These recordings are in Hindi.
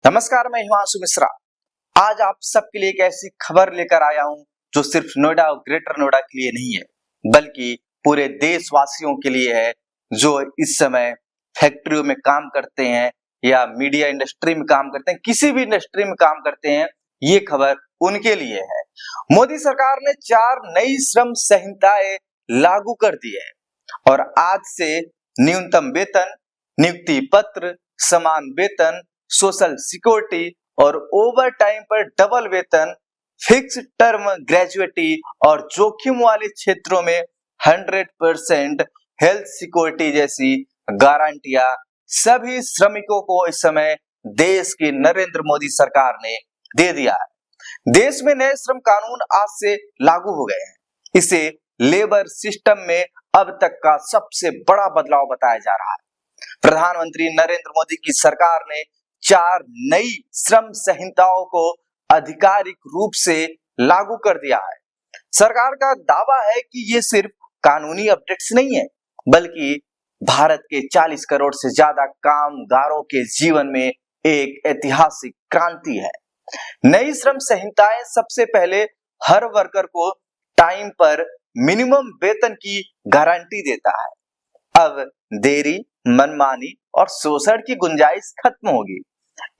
नमस्कार, मैं हिमांशु मिश्रा। आज आप सबके लिए एक ऐसी खबर लेकर आया हूं जो सिर्फ नोएडा और ग्रेटर नोएडा के लिए नहीं है, बल्कि पूरे देशवासियों के लिए है जो इस समय फैक्ट्रियों में काम करते हैं या मीडिया इंडस्ट्री में काम करते हैं, किसी भी इंडस्ट्री में काम करते हैं। ये खबर उनके लिए है। मोदी सरकार ने 4 नई श्रम संहिताएं लागू कर दी है और आज से न्यूनतम वेतन, नियुक्ति पत्र, समान वेतन, सोशल सिक्योरिटी और ओवर टाइम पर डबल वेतन, फिक्स टर्म ग्रेजुएटी और जोखिम वाले क्षेत्रों में 100% हेल्थ सिक्योरिटी जैसी गारंटियां सभी श्रमिकों को इस समय देश की नरेंद्र मोदी सरकार ने दे दिया है। देश में नए श्रम कानून आज से लागू हो गए हैं। इसे लेबर सिस्टम में अब तक का सबसे बड़ा बदलाव बताया जा रहा है। प्रधानमंत्री नरेंद्र मोदी की सरकार ने 4 नई श्रम संहिताओं को आधिकारिक रूप से लागू कर दिया है। सरकार का दावा है कि ये सिर्फ कानूनी अपडेट्स नहीं है, बल्कि भारत के 40 करोड़ से ज्यादा कामगारों के जीवन में एक ऐतिहासिक क्रांति है। नई श्रम संहिताएं सबसे पहले हर वर्कर को टाइम पर मिनिमम वेतन की गारंटी देता है। अब देरी, मनमानी और शोषण की गुंजाइश खत्म होगी।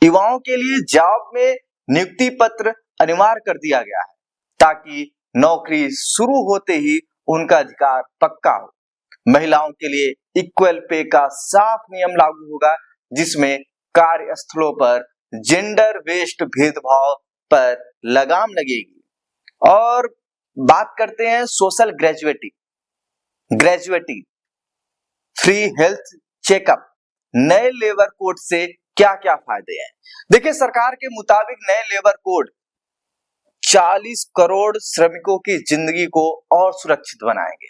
युवाओं के लिए जॉब में नियुक्ति पत्र अनिवार्य कर दिया गया है ताकि नौकरी शुरू होते ही उनका अधिकार पक्का हो। महिलाओं के लिए इक्वल पे का साफ नियम लागू होगा, जिसमें कार्यस्थलों पर जेंडर बेस्ड भेदभाव पर लगाम लगेगी। और बात करते हैं social gratuity, free health checkup, नए लेबर कोड से क्या क्या फायदे हैं। देखिए, सरकार के मुताबिक नए लेबर कोड 40 करोड़ श्रमिकों की जिंदगी को और सुरक्षित बनाएंगे।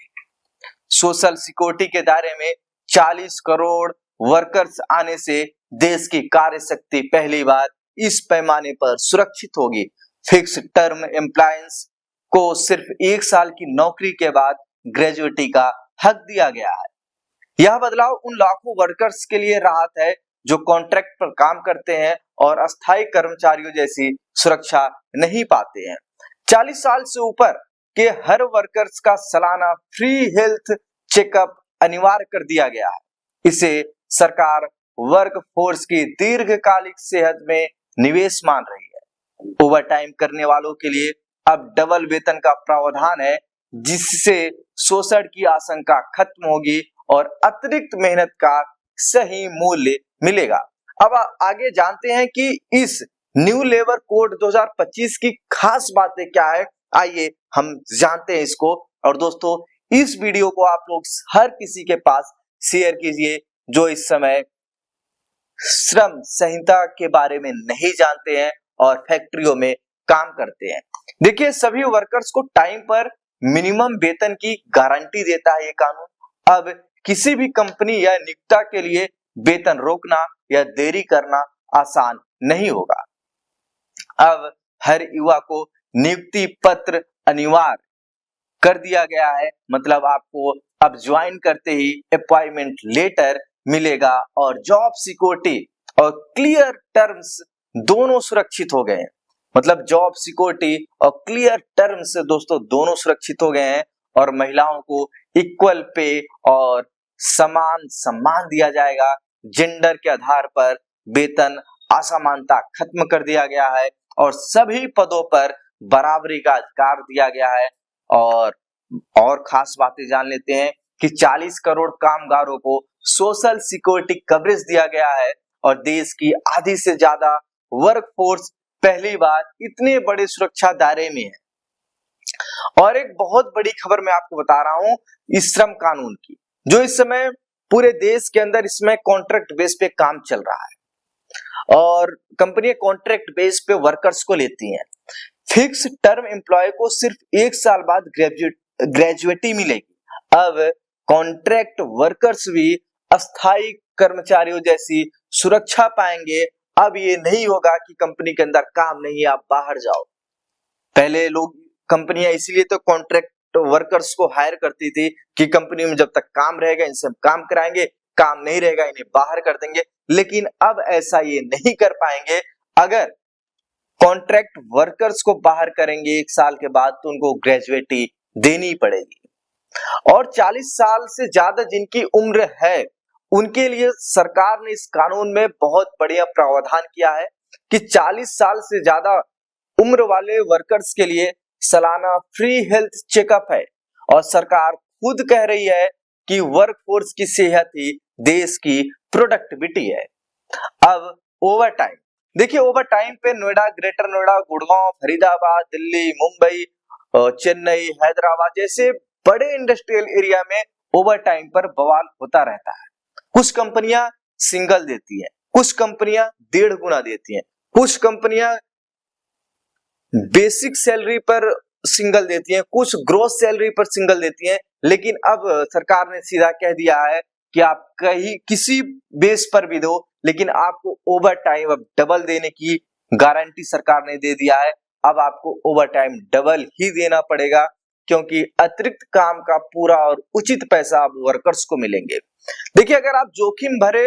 सोशल सिक्योरिटी के दायरे में 40 करोड़ वर्कर्स आने से देश की कार्य शक्ति पहली बार इस पैमाने पर सुरक्षित होगी। फिक्स टर्म एम्प्लॉयंस को सिर्फ 1 साल की नौकरी के बाद ग्रेजुएटी का हक दिया गया है। यह बदलाव उन लाखों वर्कर्स के लिए राहत है जो कॉन्ट्रैक्ट पर काम करते हैं और अस्थायी कर्मचारियों जैसी सुरक्षा नहीं पाते हैं। 40 साल से ऊपर के हर वर्कर्स का सालाना फ्री हेल्थ चेकअप अनिवार्य कर दिया गया है। इसे सरकार वर्क फोर्स की दीर्घकालिक सेहत में निवेश मान रही है। ओवर टाइम करने वालों के लिए अब डबल वेतन का प्रावधान है, जिससे शोषण की आशंका खत्म होगी और अतिरिक्त मेहनत का सही मूल्य मिलेगा। अब आगे जानते हैं कि इस न्यू लेबर कोड 2025 की खास बातें क्या है। आइए हम जानते हैं इसको। और दोस्तों, इस वीडियो को आप लोग हर किसी के पास शेयर कीजिए जो इस समय श्रम संहिता के बारे में नहीं जानते हैं और फैक्ट्रियों में काम करते हैं। देखिए, सभी वर्कर्स को टाइम पर मिनिमम वेतन की गारंटी देता है ये कानून। अब किसी भी कंपनी या नियोक्ता के लिए वेतन रोकना या देरी करना आसान नहीं होगा। अब हर युवा को नियुक्ति पत्र अनिवार्य कर दिया गया है, मतलब आपको अब ज्वाइन करते ही अपॉइंटमेंट लेटर मिलेगा और जॉब सिक्योरिटी और क्लियर टर्म्स दोनों सुरक्षित हो गए हैं। मतलब जॉब सिक्योरिटी और क्लियर टर्म्स दोस्तों दोनों सुरक्षित हो गए हैं और महिलाओं को इक्वल पे और समान सम्मान दिया जाएगा। जेंडर के आधार पर वेतन असमानता खत्म कर दिया गया है और सभी पदों पर बराबरी का अधिकार दिया गया है। और खास बातें जान लेते हैं कि 40 करोड़ कामगारों को सोशल सिक्योरिटी कवरेज दिया गया है और देश की आधी से ज्यादा वर्कफोर्स पहली बार इतने बड़े सुरक्षा दायरे में है। और एक बहुत बड़ी खबर मैं आपको बता रहा हूं इस श्रम कानून की, जो इस समय पूरे देश के अंदर इसमें कॉन्ट्रैक्ट बेस पे काम चल रहा है और कंपनियां कॉन्ट्रैक्ट बेस पे वर्कर्स को लेती हैं। फिक्स टर्म एम्प्लॉय को सिर्फ 1 साल बाद ग्रेजुएटी मिलेगी। अब कॉन्ट्रैक्ट वर्कर्स भी अस्थायी कर्मचारियों जैसी सुरक्षा पाएंगे। अब ये नहीं होगा कि कंपनी के अंदर काम नहीं है, आप बाहर जाओ। पहले लोग कंपनियां इसीलिए तो कॉन्ट्रैक्ट वर्कर्स को हायर करती थी कि कंपनी में जब तक काम रहेगा इनसे हम काम कराएंगे, काम नहीं रहेगा इन्हें बाहर कर देंगे। लेकिन अब ऐसा ये नहीं कर पाएंगे। अगर कॉन्ट्रैक्ट वर्कर्स को बाहर करेंगे 1 साल के बाद तो उनको ग्रेजुएटी देनी पड़ेगी। और 40 साल से ज्यादा जिनकी उम्र है उनके लिए सरकार ने इस कानून में बहुत बढ़िया प्रावधान किया है कि 40 साल से ज्यादा उम्र वाले वर्कर्स के लिए सालाना फ्री हेल्थ चेकअप है। और सरकार खुद कह रही है कि वर्कफोर्स की सेहत ही देश की प्रोडक्टिविटी है। अब ओवर टाइम, देखिए ओवर टाइम पे नोएडा, ग्रेटर नोएडा, गुड़गांव, फरीदाबाद, दिल्ली, मुंबई, चेन्नई, हैदराबाद जैसे बड़े इंडस्ट्रियल एरिया में ओवर टाइम पर बवाल होता रहता है। कुछ कंपनियां सिंगल देती हैं, कुछ कंपनियां 1.5 गुना देती हैं, कुछ कंपनियां बेसिक सैलरी पर सिंगल देती हैं, कुछ ग्रोस सैलरी पर सिंगल देती हैं। लेकिन अब सरकार ने सीधा कह दिया है कि आप कहीं किसी बेस पर भी दो, लेकिन आपको ओवर टाइम अब डबल देने की गारंटी सरकार ने दे दिया है। अब आपको ओवर टाइम डबल ही देना पड़ेगा क्योंकि अतिरिक्त काम का पूरा और उचित पैसा अब वर्कर्स को मिलेंगे। देखिए अगर आप जोखिम भरे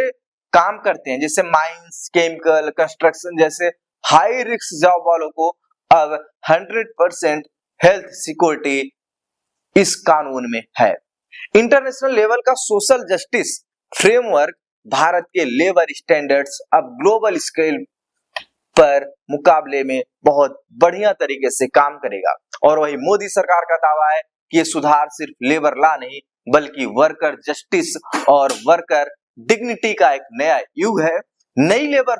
काम करते हैं जैसे माइंस, केमिकल, कंस्ट्रक्शन जैसे हाई रिस्क जॉब वालों को अब 100% हेल्थ सिक्योरिटी इस कानून में है। इंटरनेशनल लेवल का सोशल जस्टिस फ्रेमवर्क भारत के लेबर स्टैंडर्ड्स अब ग्लोबल स्केल पर मुकाबले में बहुत बढ़िया तरीके से काम करेगा। और वही मोदी सरकार का दावा है कि ये सुधार सिर्फ लेबर लॉ नहीं बल्कि वर्कर जस्टिस और वर्कर डिग्निटी का एक नया युग है। नई लेबर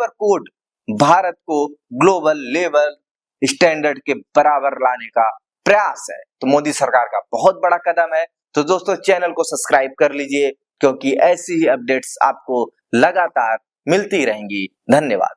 कोड भारत को ग्लोबल लेबर स्टैंडर्ड के बराबर लाने का प्रयास है। तो मोदी सरकार का बहुत बड़ा कदम है। तो दोस्तों चैनल को सब्सक्राइब कर लीजिए क्योंकि ऐसी ही अपडेट्स आपको लगातार मिलती रहेंगी। धन्यवाद।